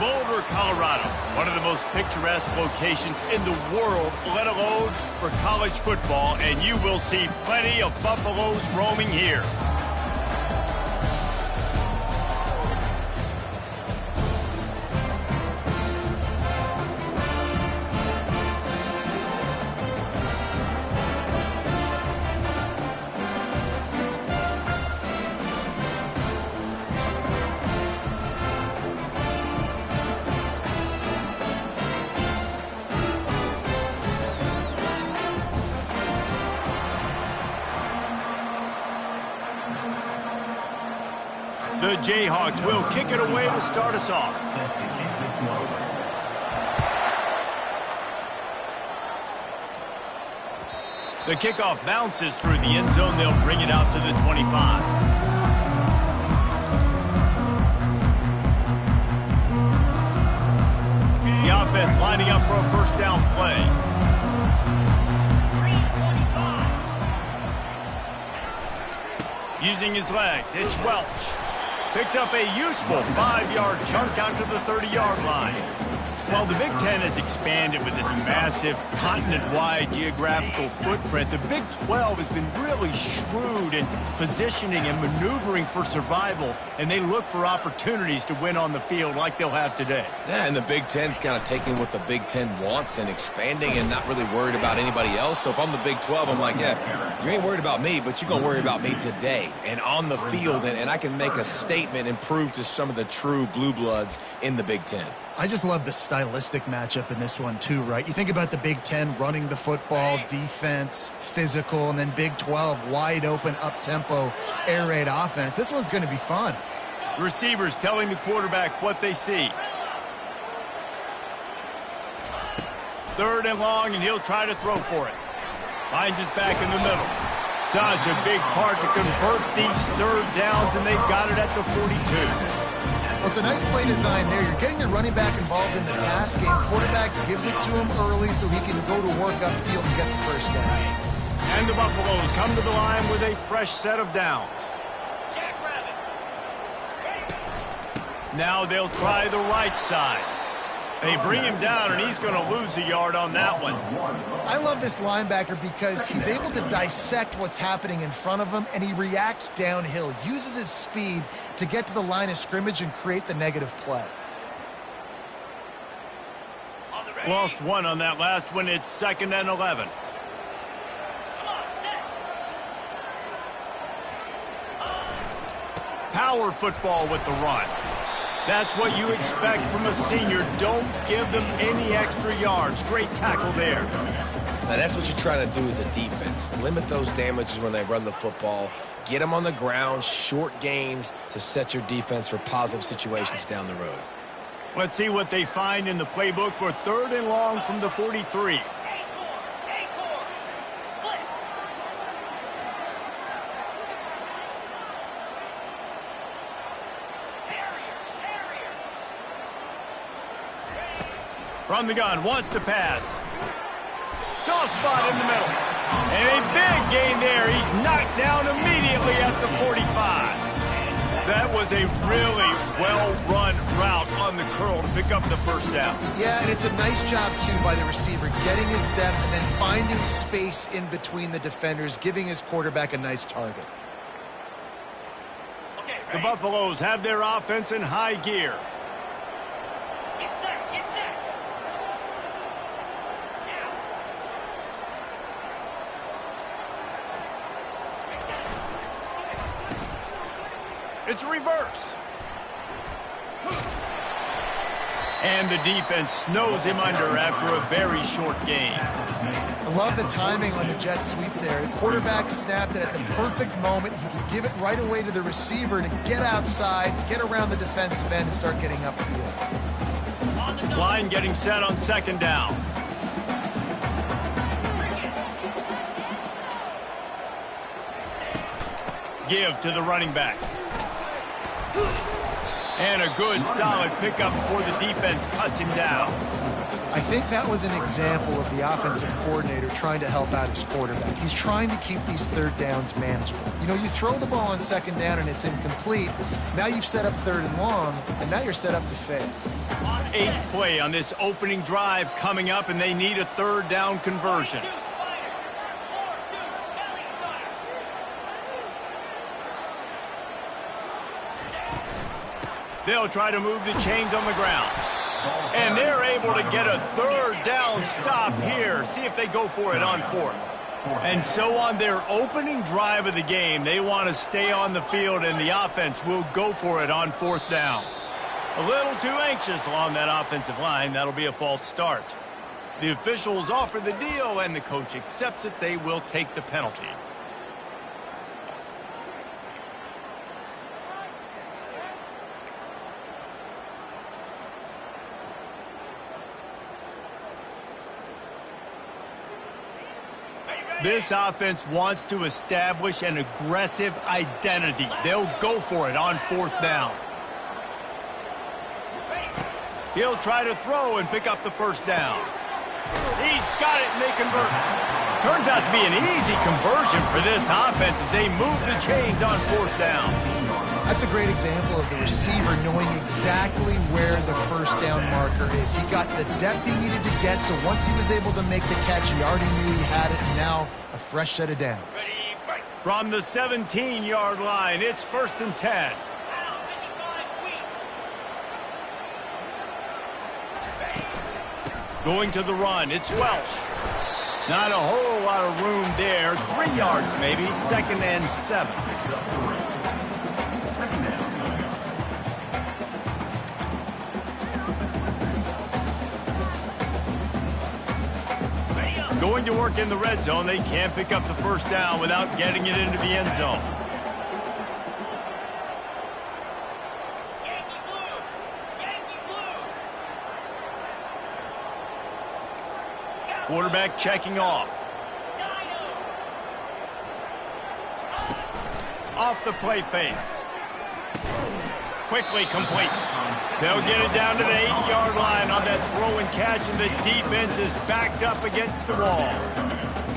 Boulder, Colorado, one of the most picturesque locations in the world, let alone for college football, and you will see plenty of Buffaloes roaming here. The Jayhawks will kick it away to start us off. The kickoff bounces through the end zone. They'll bring it out to the 25. The offense lining up for a first down play. Using his legs, it's Welch. Picks up a useful 5-yard chunk out to the 30-yard line. While the Big Ten has expanded with this massive continent-wide geographical footprint, the Big 12 has been really shrewd in positioning and maneuvering for survival, and they look for opportunities to win on the field like they'll have today. Yeah, and the Big Ten's kind of taking what the Big Ten wants and expanding and not really worried about anybody else. So if I'm the Big 12, I'm like, yeah, you ain't worried about me, but you're going to worry about me today and on the field, and I can make a statement and prove to some of the true blue bloods in the Big Ten. I just love the stylistic matchup in this one too, right? You think about the Big Ten running the football, defense, physical, and then Big 12 wide open, up-tempo, air raid offense. This one's going to be fun. Receivers telling the quarterback what they see. Third and long, and he'll try to throw for it. Finds his back in the middle. Such a big part to convert these third downs, and they've got it at the 42. Well, it's a nice play design there. You're getting the running back involved in the pass game. Quarterback gives it to him early so he can go to work upfield and get the first down. And the Buffaloes come to the line with a fresh set of downs. Now they'll try the right side. They bring him down, and he's going to lose a yard on that one. I love this linebacker because he's able to dissect what's happening in front of him, and he reacts downhill, uses his speed to get to the line of scrimmage and create the negative play. Lost one on that last one. It's 2nd and 11. Power football with the run. That's what you expect from a senior. Don't give them any extra yards. Great tackle there. Now, that's what you're trying to do as a defense. Limit those damages when they run the football. Get them on the ground, short gains to set your defense for positive situations down the road. Let's see what they find in the playbook for 3rd and long from the 43. From the gun, wants to pass. Soft spot in the middle. And a big gain there. He's knocked down immediately at the 45. That was a really well-run route on the curl to pick up the first down. Yeah, and it's a nice job, too, by the receiver, getting his depth and then finding space in between the defenders, giving his quarterback a nice target. The Buffaloes have their offense in high gear. It's reverse. And the defense snows him under after a very short gain. I love the timing on the jet sweep there. The quarterback snapped it at the perfect moment. He could give it right away to the receiver to get outside, get around the defensive end, and start getting upfield. Line getting set on 2nd down. Give to the running back. And a good, solid pickup before the defense cuts him down. I think that was an example of the offensive coordinator trying to help out his quarterback. He's trying to keep these third downs manageable. You know, you throw the ball on second down and it's incomplete. Now you've set up third and long, and now you're set up to fail. 8th play on this opening drive coming up, and they need a third down conversion. They'll try to move the chains on the ground. And they're able to get a third down stop here. See if they go for it on 4th. And so on their opening drive of the game, they want to stay on the field, and the offense will go for it on 4th down. A little too anxious along that offensive line. That'll be a false start. The officials offer the deal, and the coach accepts it. They will take the penalty. This offense wants to establish an aggressive identity. They'll go for it on 4th down. He'll try to throw and pick up the first down. He's got it, and they convert. Turns out to be an easy conversion for this offense as they move the chains on 4th down. That's a great example of the receiver knowing exactly where the first down marker is. He got the depth he needed to get, so once he was able to make the catch, he already knew he had it, and now a fresh set of downs. From the 17-yard line, it's 1st and 10. Going to the run, it's Welch. Not a whole lot of room there. 3 yards maybe, 2nd and 7. Going to work in the red zone. They can't pick up the first down without getting it into the end zone. Quarterback checking off. Off the play fake. Quickly complete. They'll get it down to the 8-yard line on that throw and catch, and the defense is backed up against the wall.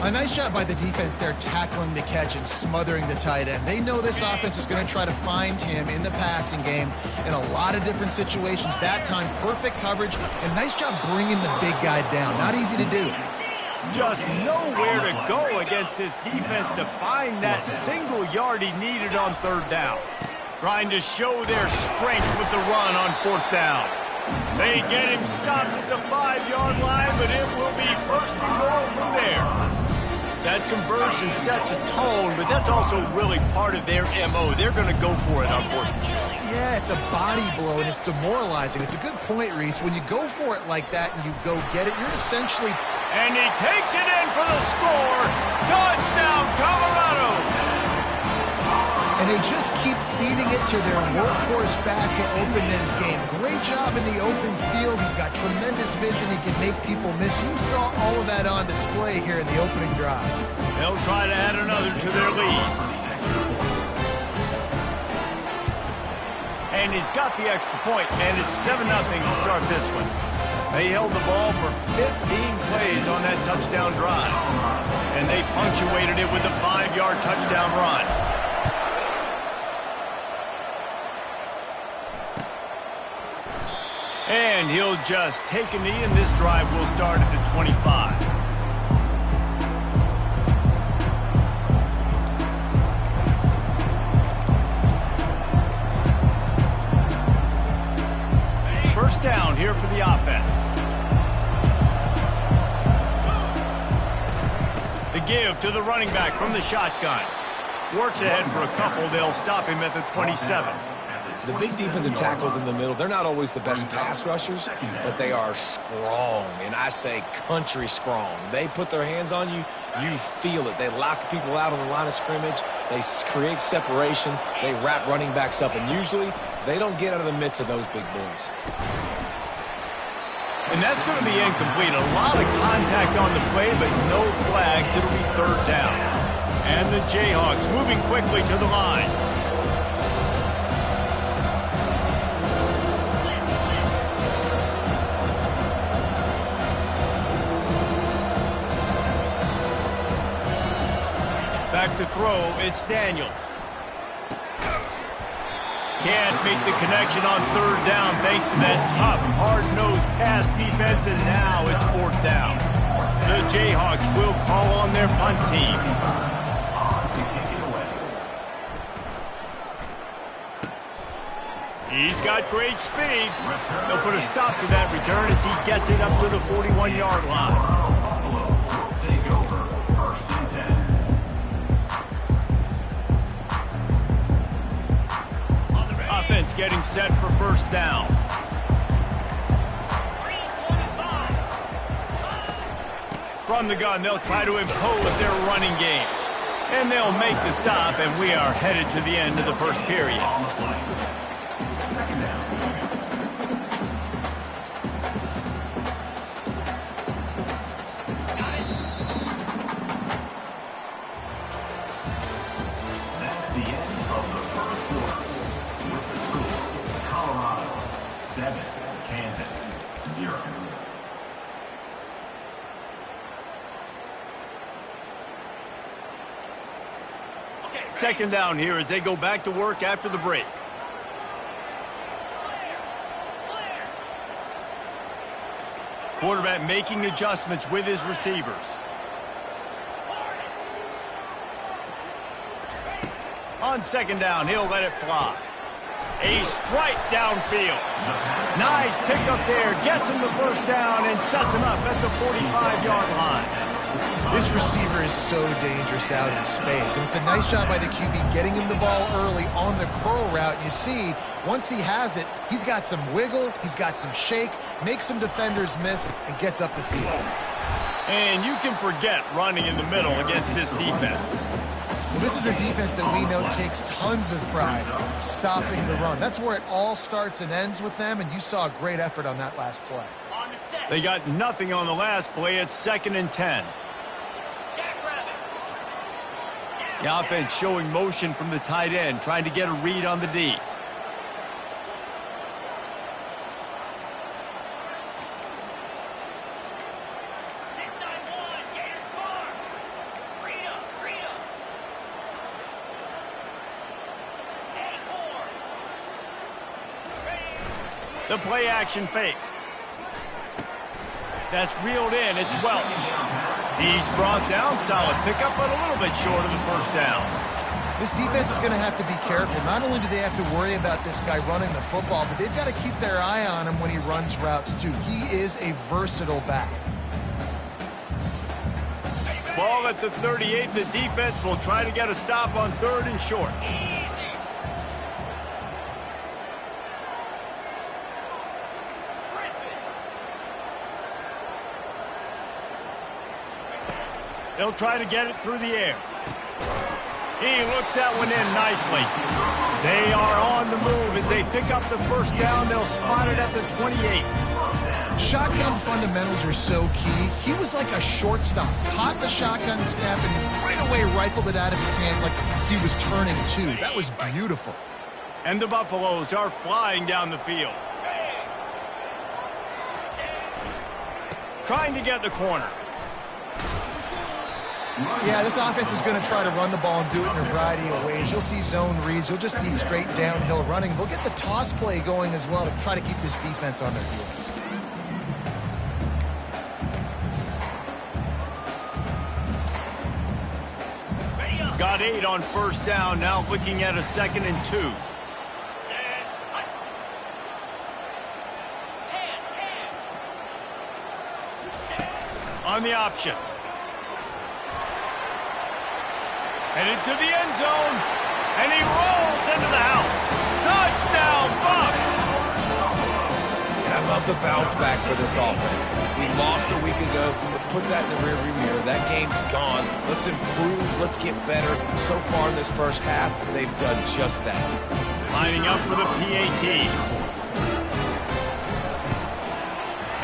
A nice job by the defense there tackling the catch and smothering the tight end. They know this offense is going to try to find him in the passing game in a lot of different situations. That time, perfect coverage, and nice job bringing the big guy down. Not easy to do. Just nowhere to go against this defense to find that single yard he needed on 3rd down. Trying to show their strength with the run on 4th down. They get him stopped at the 5-yard line, but it will be 1st and goal from there. That conversion sets a tone, but that's also really part of their MO. They're going to go for it on 4th and short. Yeah, it's a body blow, and it's demoralizing. It's a good point, Reese. When you go for it like that and you go get it, you're essentially... And he takes it in for the score. Touchdown, Colorado! And they just keep feeding it to their workhorse back to open this game. Great job in the open field. He's got tremendous vision. He can make people miss. You saw all of that on display here in the opening drive. They'll try to add another to their lead. And he's got the extra point, and it's 7-0 to start this one. They held the ball for 15 plays on that touchdown drive. And they punctuated it with a 5-yard touchdown run. And he'll just take a knee, and this drive will start at the 25. First down here for the offense. The give to the running back from the shotgun. Works ahead for a couple. They'll stop him at the 27. The big defensive tackles in the middle, they're not always the best pass rushers, but they are strong, and I say country strong. They put their hands on you, you feel it. They lock people out on the line of scrimmage. They create separation. They wrap running backs up, and usually they don't get out of the midst of those big boys. And that's going to be incomplete. A lot of contact on the play, but no flags. It'll be 3rd down. And the Jayhawks moving quickly to the line. back to throw. It's Daniels. Can't make the connection on third down thanks to that tough, hard-nosed pass defense, and now it's fourth down. The Jayhawks will call on their punt team. He's got great speed. They'll put a stop to that return as he gets it up to the 41-yard line. Offense getting set for first down. From the gun, they'll try to impose their running game. And they'll make the stop, and we are headed to the end of the first period. Second down here as they go back to work after the break. Quarterback making adjustments with his receivers. On second down, he'll let it fly. A strike downfield. Nice pickup there. Gets him the first down and sets him up at the 45-yard line. This receiver is so dangerous out in space, and it's a nice job by the QB getting him the ball early on the curl route. You see, once he has it, he's got some wiggle, he's got some shake, makes some defenders miss, and gets up the field. And you can forget running in the middle against this defense. Well, this is a defense that we know takes tons of pride stopping the run. That's where it all starts and ends with them, and you saw a great effort on that last play. They got nothing on the last play. It's 2nd and 10. The offense showing motion from the tight end, trying to get a read on the D. The play action fake. That's reeled in. It's Welch. He's brought down. Solid pickup, but a little bit short of the first down. This defense is going to have to be careful. Not only do they have to worry about this guy running the football, but they've got to keep their eye on him when he runs routes, too. He is a versatile back. Ball at the 38. The defense will try to get a stop on 3rd and short. They'll try to get it through the air. He looks that one in nicely. They are on the move as they pick up the first down. They'll spot it at the 28. Shotgun fundamentals are so key. He was like a shortstop. Caught the shotgun snap and right away rifled it out of his hands like he was turning too. That was beautiful. And the Buffaloes are flying down the field. Trying to get the corner. Yeah, this offense is going to try to run the ball and do it in a variety of ways. You'll see zone reads. You'll just see straight downhill running. They'll get the toss play going as well to try to keep this defense on their heels. Got 8 on first down. Now looking at a 2nd and 2. On the option. Headed to the end zone, and he rolls into the house. Touchdown, Bucks! And I love the bounce back for this offense. We lost a week ago. Let's put that in the rearview mirror. That game's gone. Let's improve. Let's get better. So far in this first half, they've done just that. Lining up for the PAT.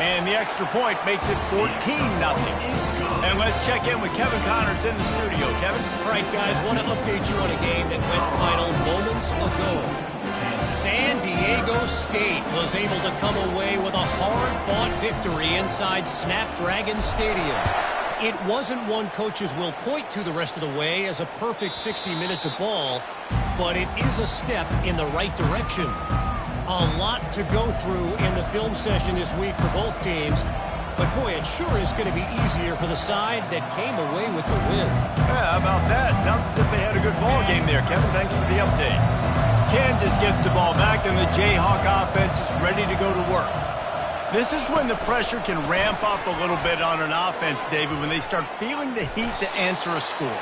And the extra point makes it 14-0. And let's check in with Kevin Connors in the studio. Kevin? All right, guys, want to update you on a game that went final moments ago. San Diego State was able to come away with a hard-fought victory inside Snapdragon Stadium. It wasn't one coaches will point to the rest of the way as a perfect 60 minutes of ball, but it is a step in the right direction. A lot to go through in the film session this week for both teams, but boy, it sure is going to be easier for the side that came away with the win. Yeah, how about that? Sounds as if they had a good ball game there. Kevin, thanks for the update. Kansas gets the ball back, and the Jayhawk offense is ready to go to work. This is when the pressure can ramp up a little bit on an offense, David, when they start feeling the heat to answer a score.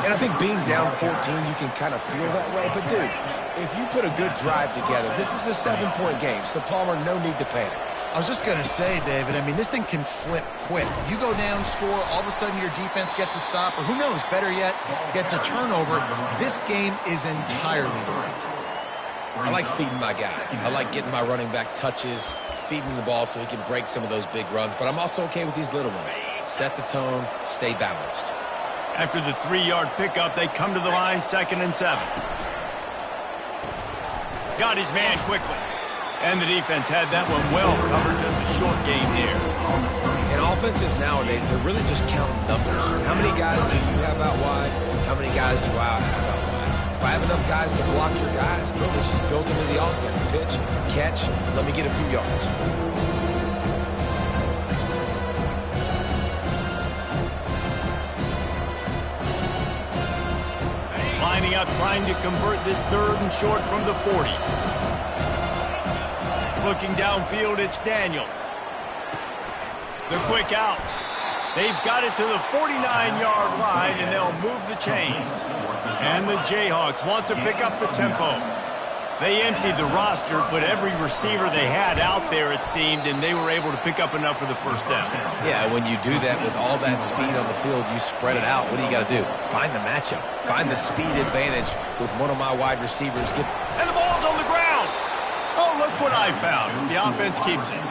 And I think being down 14, you can kind of feel that way. But, dude, if you put a good drive together, this is a 7-point game, so Palmer, no need to panic. I was just going to say, David, I mean, this thing can flip quick. You go down, score, all of a sudden your defense gets a stop, or who knows, better yet, gets a turnover. This game is entirely different. I like feeding my guy. I like getting my running back touches, feeding the ball so he can break some of those big runs, but I'm also okay with these little ones. Set the tone, stay balanced. After the 3-yard pickup, they come to the line, 2nd and 7. Got his man quickly. And the defense had that one well covered, just a short game here. And offenses nowadays, they're really just counting numbers. How many guys do you have out wide? How many guys do I have out wide? If I have enough guys to block your guys, boom, it's just built into the offense. Pitch, catch, let me get a few yards. Lining up, trying to convert this 3rd and short from the 40. Looking downfield, it's Daniels. The quick out. They've got it to the 49-yard line, and they'll move the chains. And the Jayhawks want to pick up the tempo. They emptied the roster, put every receiver they had out there, it seemed, and they were able to pick up enough for the first down. Yeah, when you do that with all that speed on the field, you spread it out. What do you got to do? Find the matchup. Find the speed advantage with one of my wide receivers. And the ball's on the ground. Oh, look what I found. The offense keeps it.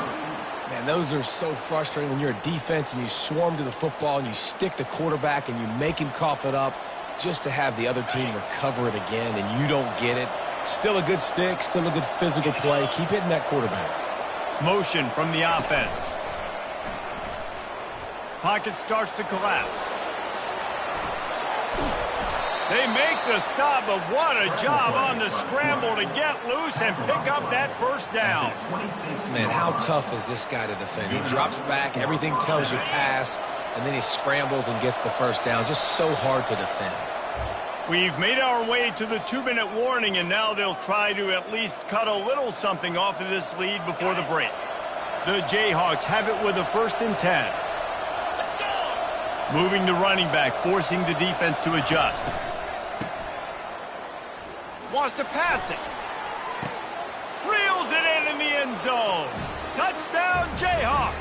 Man, those are so frustrating when you're a defense and you swarm to the football and you stick the quarterback and you make him cough it up just to have the other team recover it again and you don't get it. Still a good stick, still a good physical play. Keep hitting that quarterback. Motion from the offense. Pocket starts to collapse. They make the stop, but what a job on the scramble to get loose and pick up that first down. Man, how tough is this guy to defend? He drops back, everything tells you pass, and then he scrambles and gets the first down. Just so hard to defend. We've made our way to the 2-minute warning, and now they'll try to at least cut a little something off of this lead before the break. The Jayhawks have it with a 1st and 10. Moving the running back, forcing the defense to adjust. Wants to pass it. Reels it in the end zone. Touchdown, Jayhawks.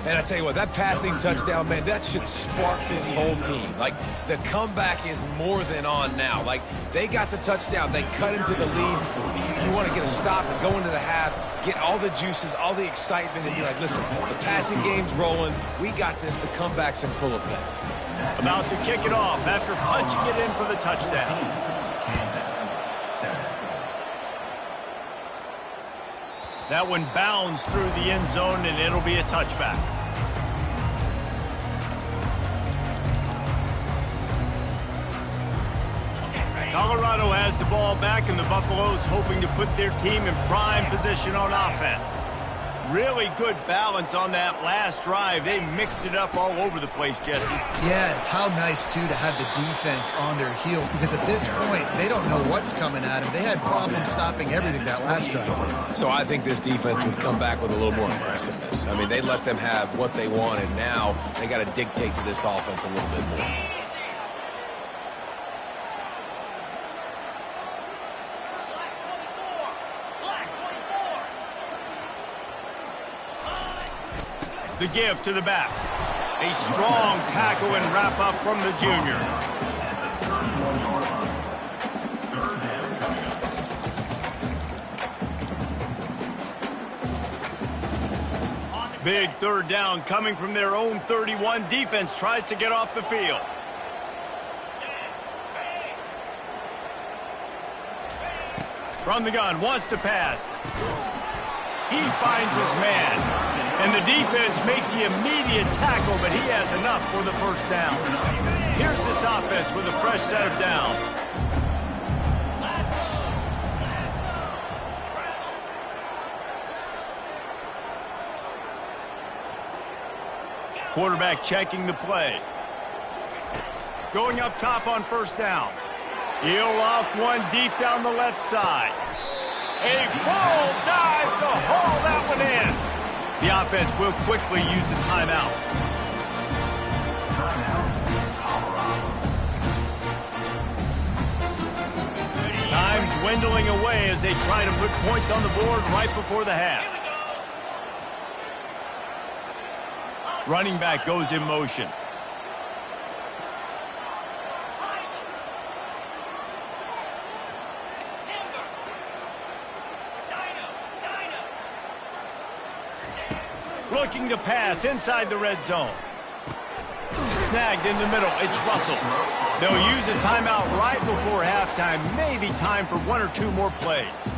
Man, I tell you what, that passing touchdown, man, that should spark this whole team. Like, the comeback is more than on now. Like, they got the touchdown. They cut into the lead. You want to get a stop and go into the half, get all the juices, all the excitement, and be like, listen, the passing game's rolling. We got this. The comeback's in full effect. About to kick it off after punching it in for the touchdown. That one bounds through the end zone, and it'll be a touchback. Colorado has the ball back, and the Buffaloes hoping to put their team in prime position on offense. Really good balance on that last drive. They mixed it up all over the place, Jesse. Yeah, how nice, too, to have the defense on their heels, because at this point, they don't know what's coming at them. They had problems stopping everything that last drive. So I think this defense would come back with a little more aggressiveness. I mean, they let them have what they want, and now they got to dictate to this offense a little bit more. The give to the back. A strong tackle and wrap up from the junior. Big 3rd down coming from their own 31. Defense tries to get off the field. From the gun, wants to pass. He finds his man. And the defense makes the immediate tackle, but he has enough for the first down. Here's this offense with a fresh set of downs. Quarterback checking the play. Going up top on first down. He'll off one deep down the left side. A full dive to haul that one in. The offense will quickly use a timeout. Time dwindling away as they try to put points on the board right before the half. Running back goes in motion. Looking to pass inside the red zone. Snagged in the middle. It's Russell. They'll use a timeout right before halftime. Maybe time for one or two more plays.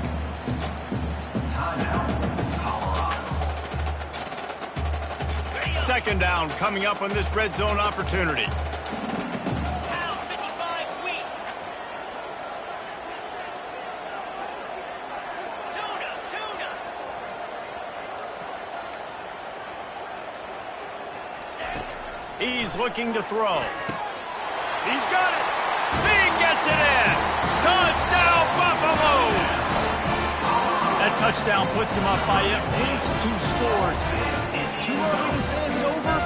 Second down coming up on this red zone opportunity. He's looking to throw. He's got it. He gets it in. Touchdown, Buffaloes. That touchdown puts them up by at least 2 scores. Too early to say it's over?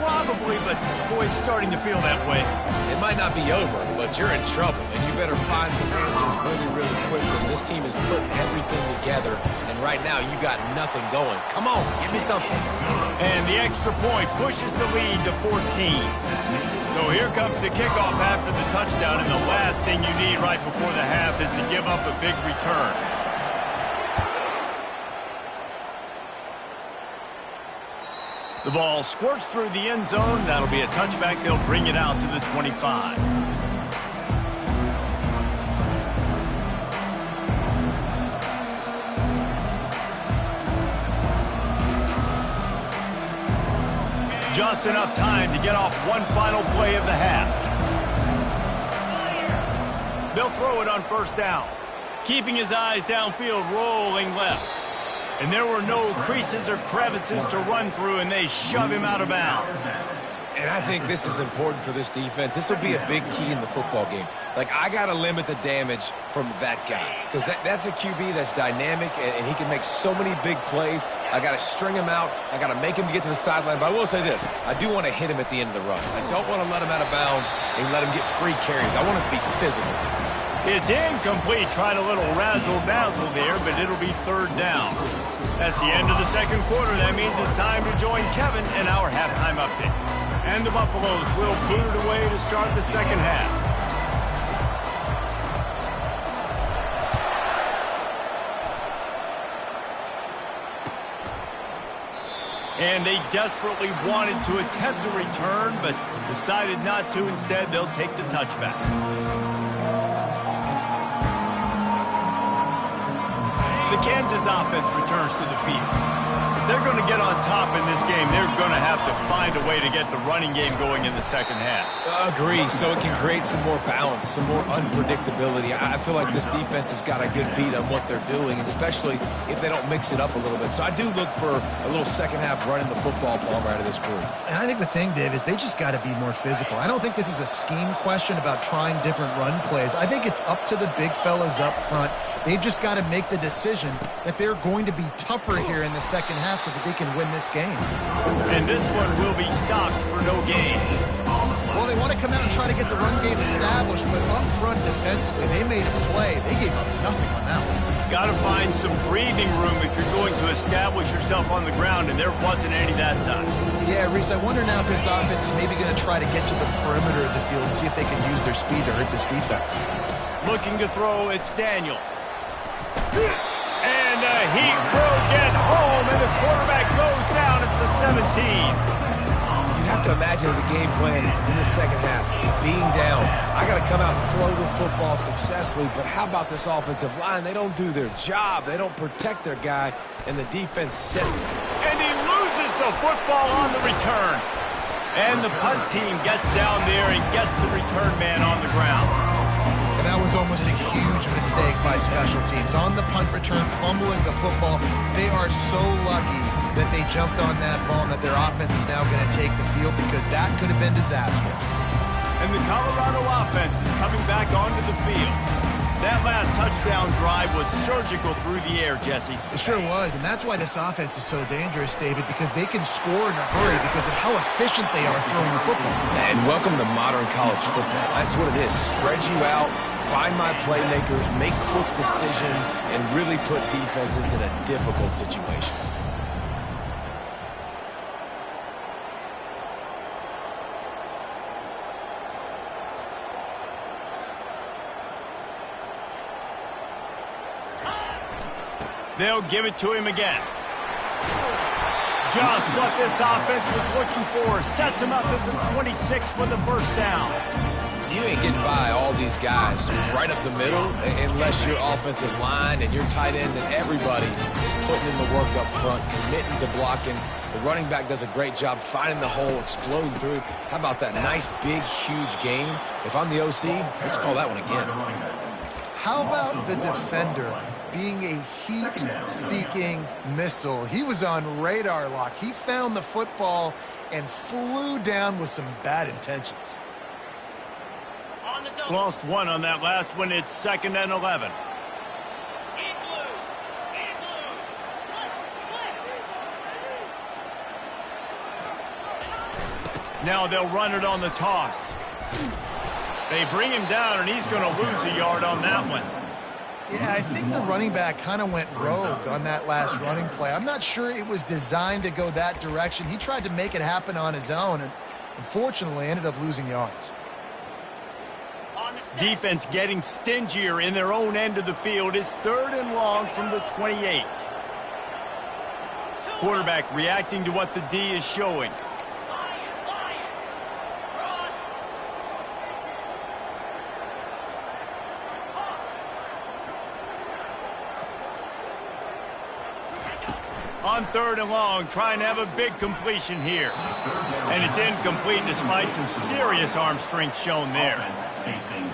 Probably, but boy, it's starting to feel that way. It might not be over, but you're in trouble, and you better find some answers really, really quickly. This team is putting everything together, and right now you got nothing going. Come on, give me something. And the extra point pushes the lead to 14. So here comes the kickoff after the touchdown, and the last thing you need right before the half is to give up a big return. The ball squirts through the end zone. That'll be a touchback. They'll bring it out to the 25. Just enough time to get off one final play of the half. They'll throw it on first down. Keeping his eyes downfield, rolling left. And there were no creases or crevices to run through, and they shove him out of bounds. And I think this is important for this defense. This will be a big key in the football game. Like, I got to limit the damage from that guy. Because that's a QB that's dynamic, and he can make so many big plays. I got to string him out. I got to make him get to the sideline. But I will say this. I do want to hit him at the end of the run. I don't want to let him out of bounds and let him get free carries. I want it to be physical. It's incomplete. Tried a little razzle-dazzle there, but it'll be third down. That's the end of the second quarter. That means it's time to join Kevin in our halftime update. And the Buffaloes will boot it away to start the second half. And they desperately wanted to attempt a return, but decided not to. Instead, they'll take the touchback. The Kansas offense returns to the field. If they're going to get on top in this game, they're going to have to find a way to get the running game going in the second half. Agree, so it can create some more balance, some more unpredictability. I feel like this defense has got a good beat on what they're doing, especially if they don't mix it up a little bit. So I do look for a little second half running the football Palmer out of this group. And I think the thing, Dave, is they just got to be more physical. I don't think this is a scheme question about trying different run plays. I think it's up to the big fellas up front. They've just got to make the decision that they're going to be tougher here in the second half so that they can win this game. And this one will be stopped for no gain. Well, they want to come out and try to get the run game established, but up front defensively, they made a play. They gave up nothing on that one. Got to find some breathing room if you're going to establish yourself on the ground, and there wasn't any that time. Yeah, Reese, I wonder now if this offense is maybe going to try to get to the perimeter of the field and see if they can use their speed to hurt this defense. Looking to throw, it's Daniels. And he will get home, and the quarterback goes down at the 17. You have to imagine the game plan in the second half, being down. I got to come out and throw the football successfully, but how about this offensive line? They don't do their job. They don't protect their guy, and the defense set. And he loses the football on the return. And the punt team gets down there and gets the return man on the ground. And that was almost a huge mistake by special teams. On the punt return, fumbling the football, they are so lucky that they jumped on that ball and that their offense is now going to take the field, because that could have been disastrous. And the Colorado offense is coming back onto the field. That last touchdown drive was surgical through the air, Jesse. It sure was, and that's why this offense is so dangerous, David, because they can score in a hurry because of how efficient they are throwing the football. And welcome to modern college football. That's what it is. Spread you out, find my playmakers, make quick decisions, and really put defenses in a difficult situation. They'll give it to him again. Just what this offense was looking for. Sets him up at the 26 with the first down. You ain't getting by all these guys right up the middle unless your offensive line and your tight ends and everybody is putting in the work up front, committing to blocking. The running back does a great job finding the hole, exploding through. How about that nice, big, huge game? If I'm the OC, let's call that one again. How about the defender being a heat-seeking missile? He was on radar lock. He found the football and flew down with some bad intentions. Lost one on that last one. It's 2nd and 11. Now they'll run it on the toss. They bring him down, and he's going to lose a yard on that one. Yeah, I think the running back kind of went rogue on that last running play. I'm not sure it was designed to go that direction. He tried to make it happen on his own, and unfortunately ended up losing yards. Defense getting stingier in their own end of the field. It's 3rd and long from the 28. Quarterback reacting to what the D is showing. On 3rd and long, trying to have a big completion here. And it's incomplete despite some serious arm strength shown there.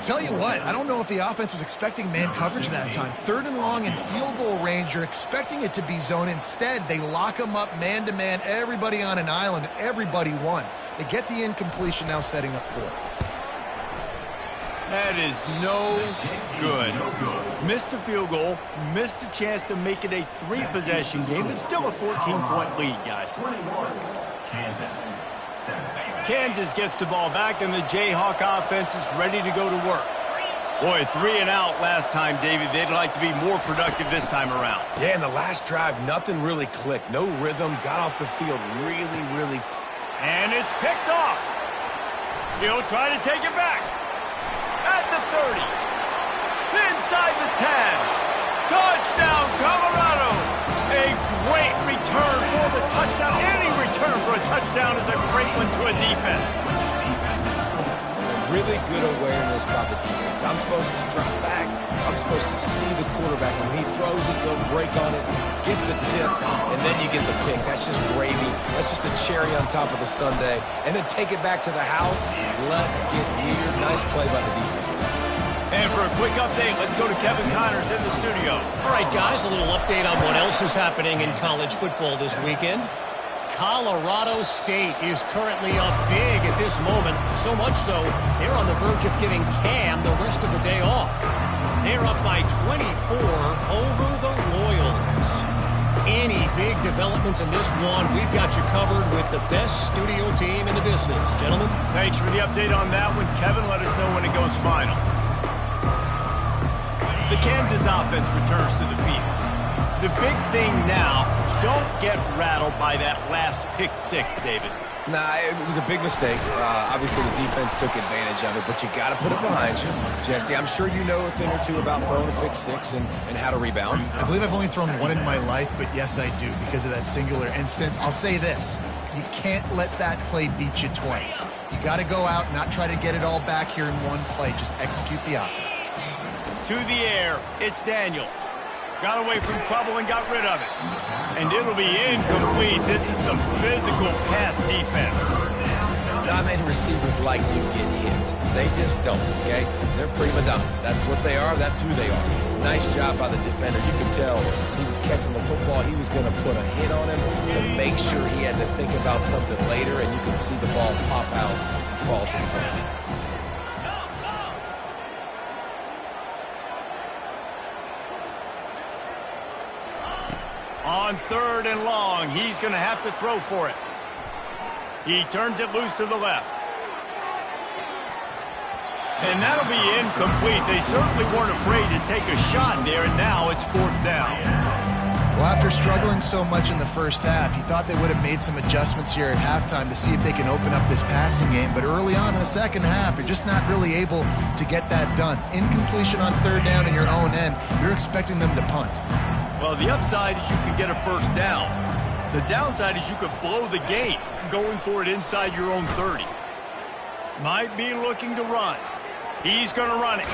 Tell you what, I don't know if the offense was expecting man coverage that time. 3rd and long in field goal range, you're expecting it to be zone. Instead, they lock them up man-to-man, everybody on an island, everybody won. They get the incompletion, now setting up 4th. That is no good. Missed the field goal, missed the chance to make it a 3-possession game, but still a 14-point lead, guys. Kansas gets the ball back, and the Jayhawk offense is ready to go to work. Boy, 3 and out last time, David. They'd like to be more productive this time around. Yeah, in the last drive, nothing really clicked. No rhythm, got off the field really. And it's picked off. He'll try to take it back. At the 30. Inside the 10. Touchdown, Colorado. A great return for the touchdown. Any return for a touchdown is a great one to a defense. Really good awareness by the defense. I'm supposed to drop back. I'm supposed to see the quarterback. And when he throws it, they'll break on it, gets the tip, and then you get the pick. That's just gravy. That's just a cherry on top of the sundae. And then take it back to the house. Let's get weird. Nice play by the defense. And for a quick update, let's go to Kevin Connors in the studio. All right, guys, a little update on what else is happening in college football this weekend. Colorado State is currently up big at this moment, so much so they're on the verge of giving Cam the rest of the day off. They're up by 24 over the Royals. Any big developments in this one, we've got you covered with the best studio team in the business. Gentlemen? Thanks for the update on that one. Kevin, let us know when it goes final. The Kansas offense returns to the field. The big thing now, don't get rattled by that last pick 6, David. Nah, it was a big mistake. Obviously, the defense took advantage of it, but you got to put it behind you. Jesse, I'm sure you know a thing or two about throwing a pick 6 and how to rebound. I believe I've only thrown one in my life, but yes, I do because of that singular instance. I'll say this. You can't let that play beat you twice. You got to go out and not try to get it all back here in one play. Just execute the offense. To the air, it's Daniels. Got away from trouble and got rid of it. And it'll be incomplete. This is some physical pass defense. Not many receivers like to get hit. They just don't, okay? They're prima donnas. That's what they are. That's who they are. Nice job by the defender. You could tell he was catching the football. He was going to put a hit on him to make sure he had to think about something later, and you can see the ball pop out and fall to the ground. On 3rd and long, he's going to have to throw for it. He turns it loose to the left. And that'll be incomplete. They certainly weren't afraid to take a shot there, and now it's 4th down. Well, after struggling so much in the first half, you thought they would have made some adjustments here at halftime to see if they can open up this passing game. But early on in the second half, you're just not really able to get that done. Incompletion on 3rd down in your own end, you're expecting them to punt. Well, the upside is you could get a 1st down. The downside is you could blow the game going for it inside your own 30. Might be looking to run. He's going to run it.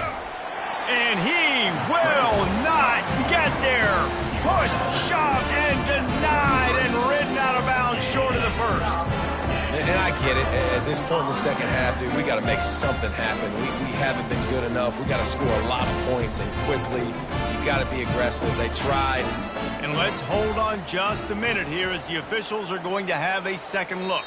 And he will not get there. Pushed, shoved, and denied, and ridden out of bounds short of the 1st. And I get it. At this point in the second half, dude, we got to make something happen. We haven't been good enough. We got to score a lot of points and quickly. You got to be aggressive. They tried. And let's hold on just a minute here as the officials are going to have a second look.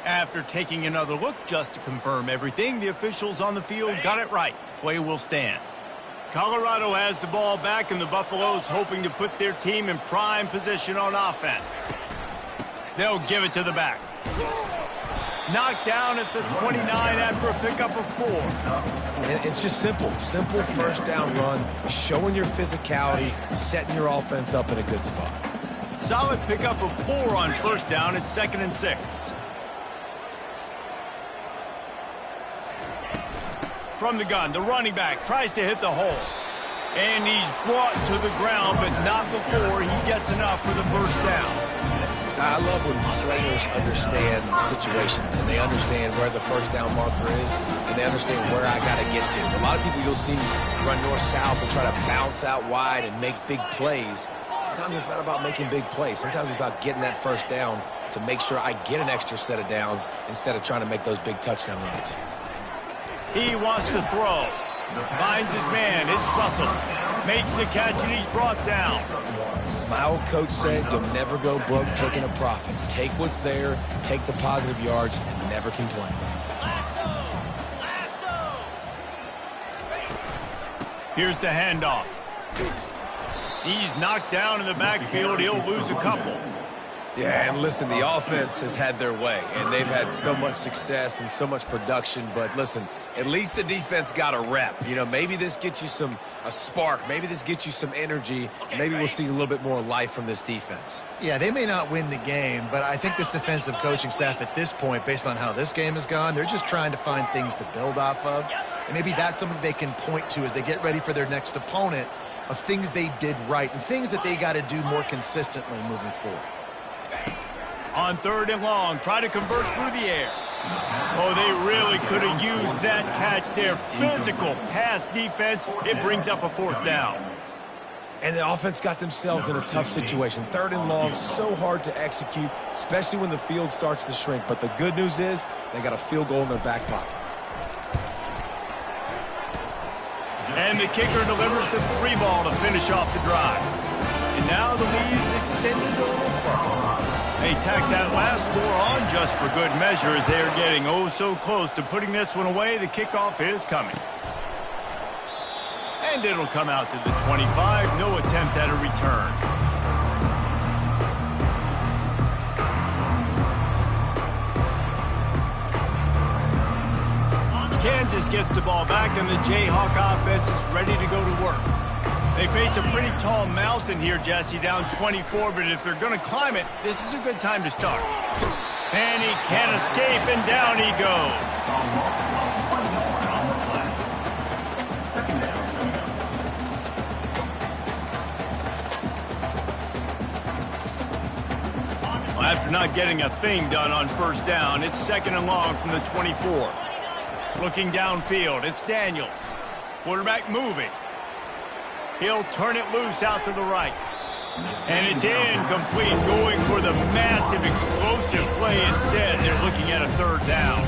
After taking another look just to confirm everything, the officials on the field got it right. The play will stand. Colorado has the ball back, and the Buffaloes hoping to put their team in prime position on offense. They'll give it to the back. Knocked down at the 29 after a pickup of 4. And it's just simple. Simple 1st down run, showing your physicality, setting your offense up in a good spot. Solid pickup of 4 on 1st down. It's 2nd and 6. From the gun, the running back tries to hit the hole. And he's brought to the ground, but not before he gets enough for the 1st down. I love when players understand situations and they understand where the 1st down marker is and they understand where I got to get to. A lot of people you'll see run north-south and try to bounce out wide and make big plays. Sometimes it's not about making big plays. Sometimes it's about getting that 1st down to make sure I get an extra set of downs instead of trying to make those big touchdown runs. He wants to throw. Finds his man. It's Russell. Makes the catch, and he's brought down. My old coach said you'll never go broke taking a profit. Take what's there, take the positive yards, and never complain. Here's the handoff. He's knocked down in the backfield. He'll lose a couple. Yeah, and listen, the offense has had their way, and they've had so much success and so much production. But listen, at least the defense got a rep. You know, maybe this gets you a spark. Maybe this gets you some energy. Maybe we'll see a little bit more life from this defense. Yeah, they may not win the game, but I think this defensive coaching staff at this point, based on how this game has gone, they're just trying to find things to build off of. And maybe that's something they can point to as they get ready for their next opponent of things they did right and things that they got to do more consistently moving forward. On 3rd and long, try to convert through the air. Oh, they really could have used that catch there. Physical pass defense. It brings up a 4th down. And the offense got themselves in a tough situation. 3rd and long, so hard to execute, especially when the field starts to shrink. But the good news is they got a field goal in their back pocket. And the kicker delivers the 3 ball to finish off the drive. And now the lead's extended a little further. They tack that last score on just for good measure as they are getting oh so close to putting this one away. The kickoff is coming. And it'll come out to the 25. No attempt at a return. Kansas gets the ball back, and the Jayhawk offense is ready to go to work. They face a pretty tall mountain here, Jesse, down 24, but if they're going to climb it, this is a good time to start. And he can't escape, and down he goes. After not getting a thing done on first down, it's 2nd and long from the 24. Looking downfield, it's Daniels. Quarterback moving. He'll turn it loose out to the right. And it's incomplete, going for the massive explosive play instead. They're looking at a 3rd down.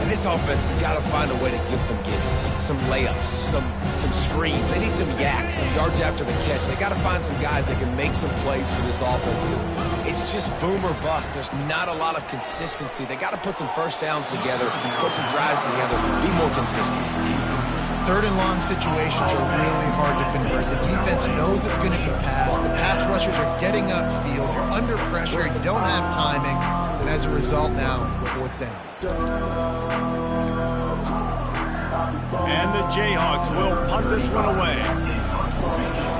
And this offense has got to find a way to get some gimmies, some layups, some screens. They need some yaks, some yards after the catch. They got to find some guys that can make some plays for this offense because it's just boom or bust. There's not a lot of consistency. They got to put some first downs together, put some drives together, be more consistent. 3rd and long situations are really hard to convert. The defense knows it's going to be passed. The pass rushers are getting upfield. You're under pressure. You don't have timing. And as a result now, 4th down. And the Jayhawks will punt this one away.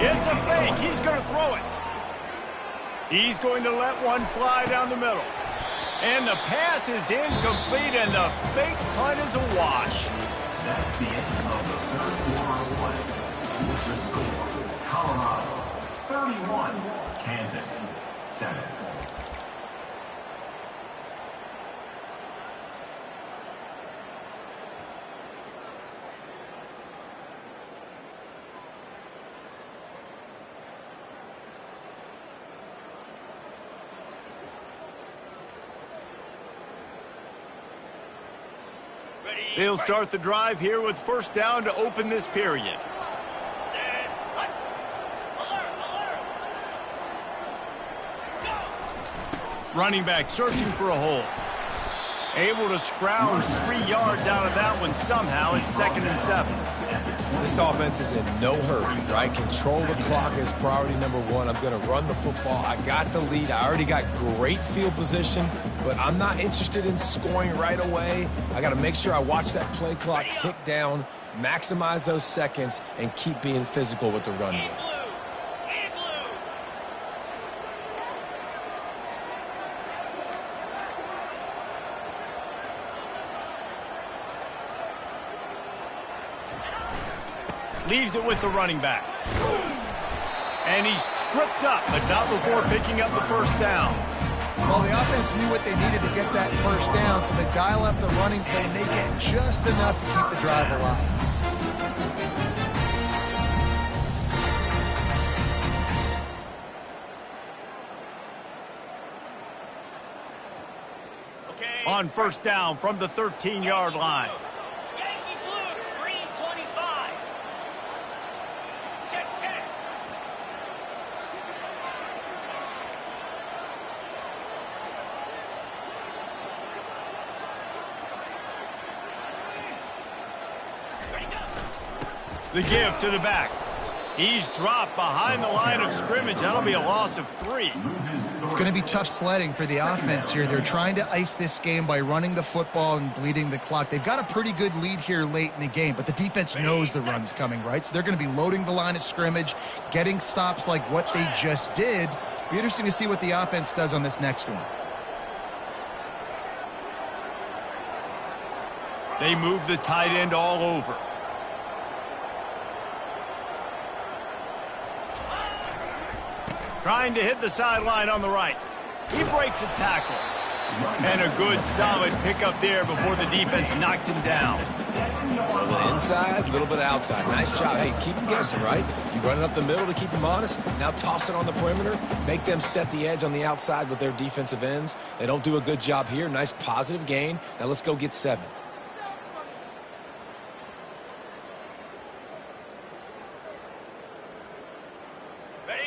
It's a fake. He's going to throw it. He's going to let one fly down the middle. And the pass is incomplete, and the fake punt is a wash. That's the end of the 3rd quarter play. With the score, Colorado 31, Kansas 7. They'll start the drive here with 1st down to open this period. Running back searching for a hole. Able to scrounge 3 yards out of that one somehow. It's 2nd and 7. This offense is in no hurry, right? Control the clock is priority number 1. I'm going to run the football. I got the lead. I already got great field position, but I'm not interested in scoring right away. I got to make sure I watch that play clock tick down, maximize those seconds, and keep being physical with the run game. Leaves it with the running back. And he's tripped up, but not before picking up the 1st down. Well, the offense knew what they needed to get that 1st down, so they dial up the running play, and they get just enough to keep the drive alive. On 1st down from the 13-yard line. The give to the back. He's dropped behind the line of scrimmage. That'll be a loss of 3. It's going to be tough sledding for the offense here. They're trying to ice this game by running the football and bleeding the clock. They've got a pretty good lead here late in the game, but the defense knows the run's coming, right? So they're going to be loading the line of scrimmage, getting stops like what they just did. Be interesting to see what the offense does on this next one. They move the tight end all over. Trying to hit the sideline on the right. He breaks a tackle. And a good, solid pickup there before the defense knocks him down. A little bit inside, a little bit outside. Nice job. Hey, keep him guessing, right? You run it up the middle to keep him honest. Now toss it on the perimeter. Make them set the edge on the outside with their defensive ends. They don't do a good job here. Nice positive gain. Now let's go get 7.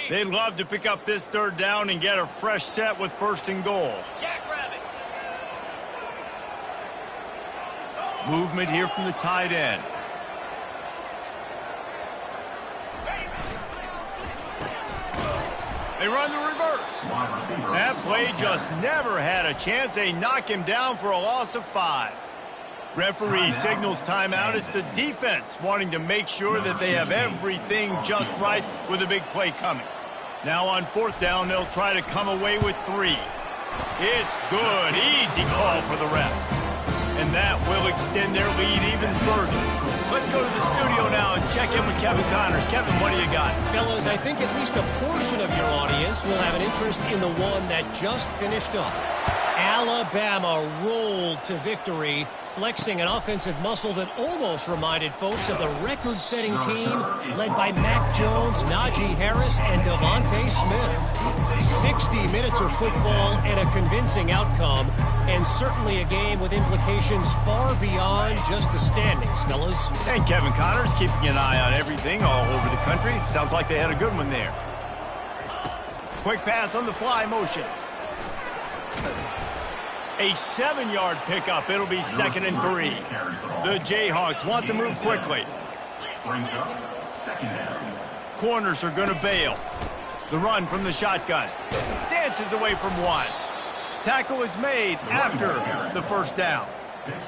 They'd love to pick up this 3rd down and get a fresh set with 1st and goal. Movement here from the tight end. They run the reverse. That play just never had a chance. They knock him down for a loss of 5. Referee signals timeout. It's the defense wanting to make sure that they have everything just right with a big play coming. Now on 4th down, they'll try to come away with 3. It's good. Easy call for the refs. And that will extend their lead even further. Let's go to the studio now and check in with Kevin Connors. Kevin, what do you got? Fellas, I think at least a portion of your audience will have an interest in the one that just finished up. Alabama rolled to victory, flexing an offensive muscle that almost reminded folks of the record-setting team led by Mac Jones, Najee Harris, and Devontae Smith. 60 minutes of football and a convincing outcome, and certainly a game with implications far beyond just the standings, fellas. And Kevin Connors keeping an eye on everything all over the country. Sounds like they had a good one there. Quick pass on the fly motion. A 7-yard pickup. It'll be 2nd and 3. The Jayhawks want to move quickly. Corners are going to bail. The run from the shotgun. Dances away from one. Tackle is made after the first down.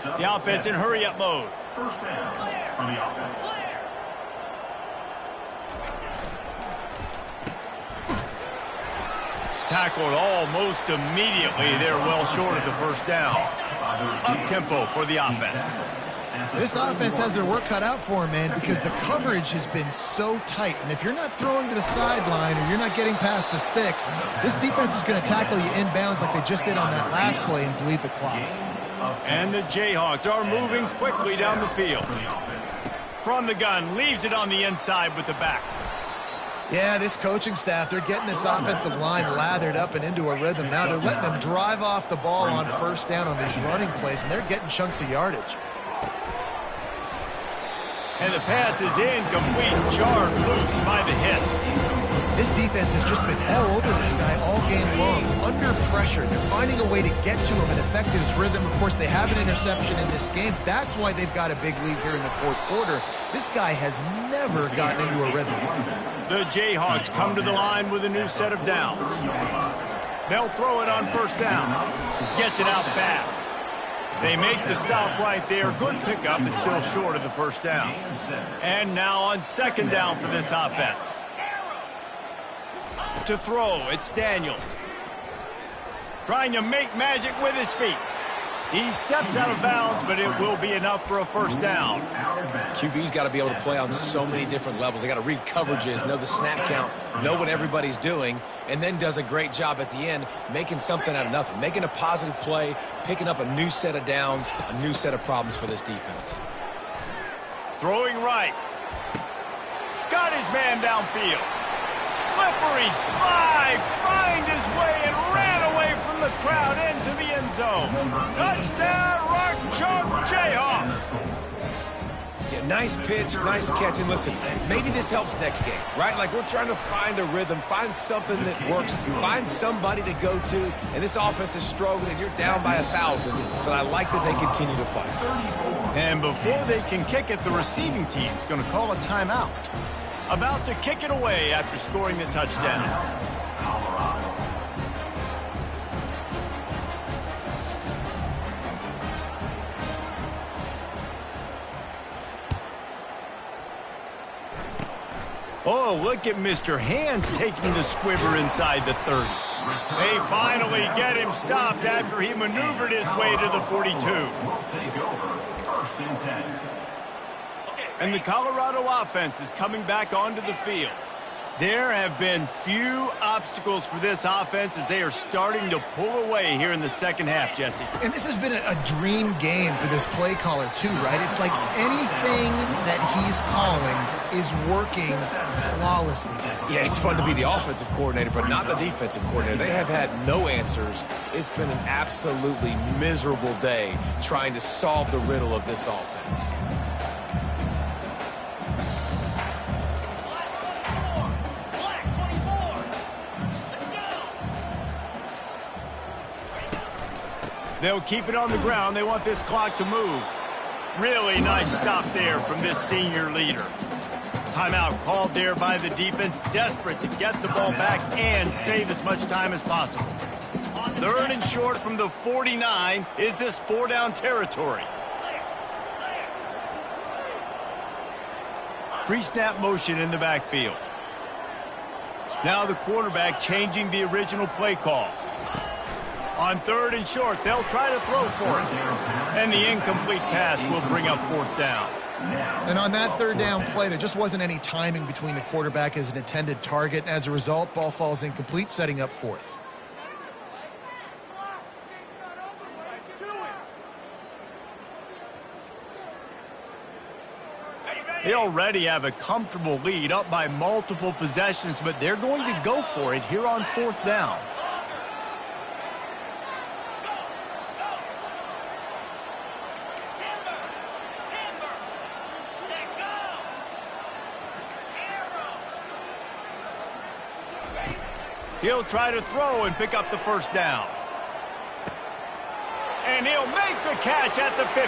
The offense in hurry-up mode. First down for the offense. Tackled almost immediately. They're well short of the first down. Up-tempo for the offense. This offense has their work cut out for them, man, because the coverage has been so tight. And if you're not throwing to the sideline or you're not getting past the sticks, this defense is going to tackle you inbounds like they just did on that last play and bleed the clock. And the Jayhawks are moving quickly down the field. From the gun, leaves it on the inside with the back. Yeah, this coaching staff, they're getting this offensive line lathered up and into a rhythm now. They're letting them drive off the ball on first down on these running plays, and they're getting chunks of yardage. And the pass is incomplete, jarred loose by the hit. This defense has just been all over this guy all game long, under pressure. They're finding a way to get to him and affect his rhythm. Of course, they have an interception in this game. That's why they've got a big lead here in the fourth quarter. This guy has never gotten into a rhythm. The Jayhawks come to the line with a new set of downs. They'll throw it on first down. Gets it out fast. They make the stop right there. Good pickup, but still short of the first down. And now on second down for this offense. To throw, it's Daniels. Trying to make magic with his feet. He steps out of bounds, but it will be enough for a first down. QB's got to be able to play on so many different levels. They got to read coverages, know the snap count, know what everybody's doing, and then does a great job at the end making something out of nothing, making a positive play, picking up a new set of downs, a new set of problems for this defense. Throwing right. Got his man downfield. Slippery slide, find his way and ran away from the crowd into the end zone. Touchdown, Rock Chalk Jayhawks. Yeah, nice pitch, nice catch. And listen, maybe this helps next game, right? Like we're trying to find a rhythm, find something that works, find somebody to go to. And this offense is struggling, and you're down by 1,000. But I like that they continue to fight. And before they can kick it, the receiving team's going to call a timeout. About to kick it away after scoring the touchdown. Oh, look at Mr. Hands taking the squibber inside the 30. They finally get him stopped after he maneuvered his way to the 42. First and 10. And the Colorado offense is coming back onto the field. There have been few obstacles for this offense as they are starting to pull away here in the second half, Jesse. And this has been a dream game for this play caller too, right? It's like anything that he's calling is working flawlessly. Yeah, it's fun to be the offensive coordinator, but not the defensive coordinator. They have had no answers. It's been an absolutely miserable day trying to solve the riddle of this offense. They'll keep it on the ground. They want this clock to move. Really nice stop there from this senior leader. Timeout called there by the defense, desperate to get the ball back and save as much time as possible. Third and short from the 49. Is this four-down territory? Pre-snap motion in the backfield. Now the quarterback changing the original play call. On third and short, they'll try to throw for it. And the incomplete pass will bring up fourth down. And on that third down play, there just wasn't any timing between the quarterback as an intended target. As a result, ball falls incomplete, setting up fourth. They already have a comfortable lead, up by multiple possessions, but they're going to go for it here on fourth down. He'll try to throw and pick up the first down. And he'll make the catch at the 15.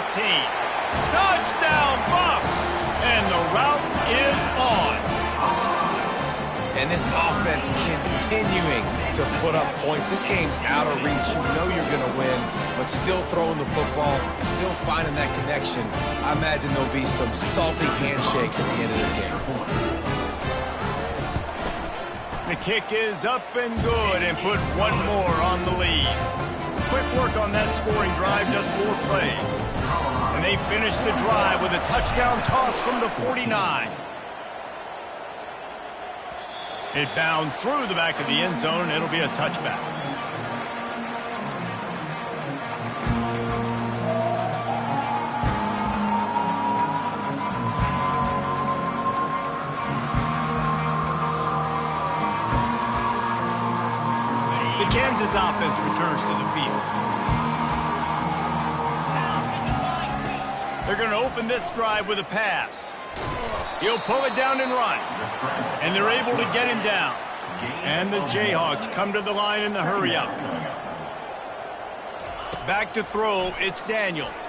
Touchdown, Bucs! And the route is on. And this offense continuing to put up points. This game's out of reach. You know you're going to win, but still throwing the football, still finding that connection. I imagine there'll be some salty handshakes at the end of this game. The kick is up and good and put one more on the lead. Quick work on that scoring drive, just 4 plays. And they finish the drive with a touchdown toss from the 49. It bounds through the back of the end zone, and it'll be a touchback. The Kansas offense returns to the field. They're going to open this drive with a pass. He'll pull it down and run. And they're able to get him down. And the Jayhawks come to the line in the hurry-up. Back to throw, it's Daniels.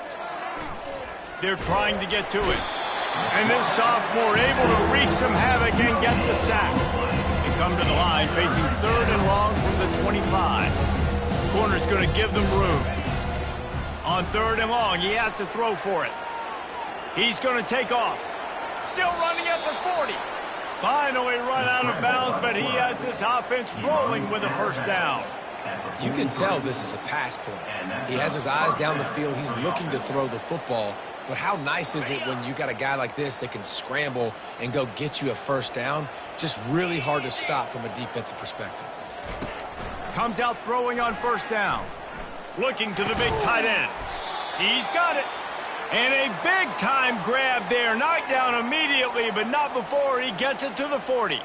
They're trying to get to it. And this sophomore able to wreak some havoc and get the sack. They come to the line facing 3rd and long from the 25. Corner's going to give them room. On 3rd and long, he has to throw for it. He's going to take off. Still running at the 40. Finally run out of bounds, but he has this offense rolling with a first down. You can tell this is a pass play. He has his eyes down the field. He's looking to throw the football. But how nice is it when you got a guy like this that can scramble and go get you a first down? Just really hard to stop from a defensive perspective. Comes out throwing on first down. Looking to the big tight end. He's got it. And a big-time grab there. Knocked down immediately, but not before he gets it to the 40.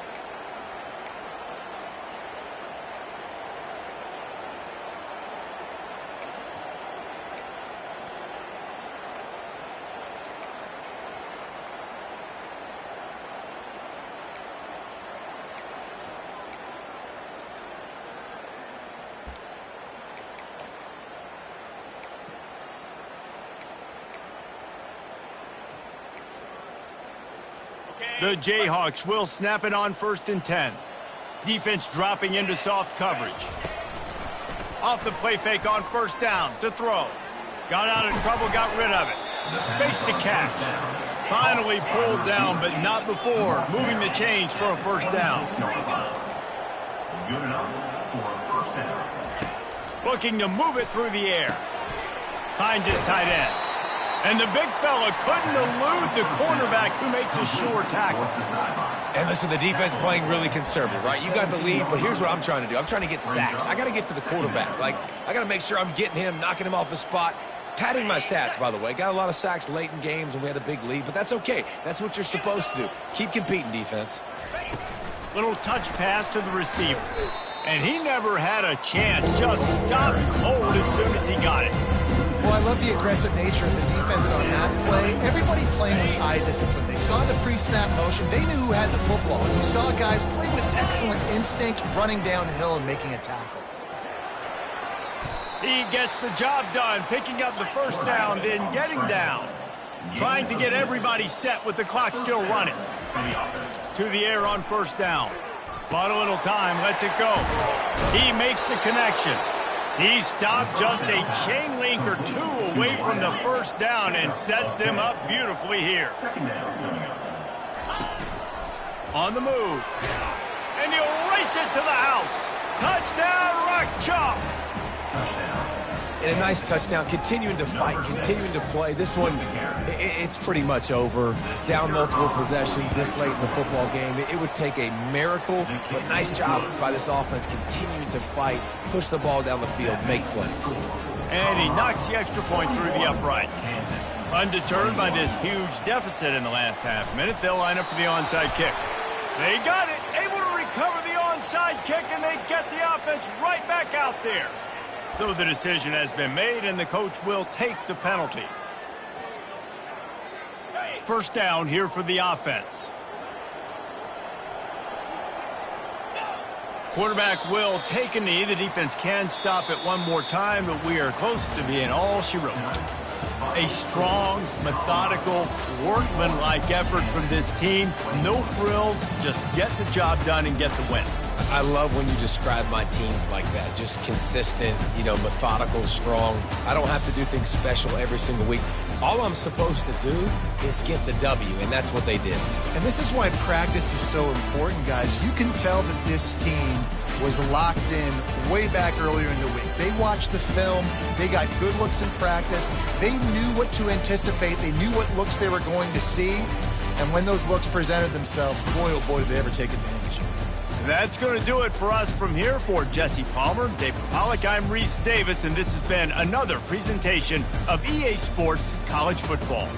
The Jayhawks will snap it on 1st and 10. Defense dropping into soft coverage. Off the play fake on first down to throw. Got out of trouble, got rid of it. Fakes the catch. Finally pulled down, but not before moving the chains for a first down. Good enough for a first down. Looking to move it through the air. Finds his tight end. And the big fella couldn't elude the cornerback who makes a sure tackle. And listen, the defense playing really conservative, right? You got the lead, but here's what I'm trying to do. I'm trying to get sacks. I got to get to the quarterback. Like, I got to make sure I'm getting him, knocking him off his spot. Padding my stats, by the way. Got a lot of sacks late in games when we had a big lead, but that's okay. That's what you're supposed to do. Keep competing, defense. Little touch pass to the receiver. And he never had a chance. Just stopped cold as soon as he got it. Well, I love the aggressive nature of the defense on that play. Everybody playing with eye discipline. They saw the pre-snap motion. They knew who had the football. And you saw guys play with excellent instinct, running downhill and making a tackle. He gets the job done, picking up the first down, then getting down. Trying to get everybody set with the clock still running. To the air on first down. Bought a little time, lets it go. He makes the connection. He stopped just a chain link or two away from the first down and sets them up beautifully here. On the move. And he'll race it to the house. Touchdown, Rock Chalk. And a nice touchdown, continuing to fight, continuing to play. This one, it's pretty much over. Down multiple possessions this late in the football game. It would take a miracle, but nice job by this offense continuing to fight, push the ball down the field, make plays. And he knocks the extra point through the uprights. Undeterred by this huge deficit in the last half minute, they'll line up for the onside kick. They got it, able to recover the onside kick, and they get the offense right back out there. So the decision has been made, and the coach will take the penalty. First down here for the offense. Quarterback will take a knee. The defense can stop it one more time, but we are close to being all she wrote. A strong, methodical, workman-like effort from this team. No frills, just get the job done and get the win. I love when you describe my teams like that. Just consistent, methodical, strong. I don't have to do things special every single week. All I'm supposed to do is get the W, and that's what they did. And this is why practice is so important, guys. You can tell that this team was locked in way back earlier in the week. They watched the film. They got good looks in practice. They knew what to anticipate. They knew what looks they were going to see. And when those looks presented themselves, boy, oh boy, did they ever take advantage. That's going to do it for us from here. For Jesse Palmer, David Pollack, I'm Reese Davis, and this has been another presentation of EA Sports College Football.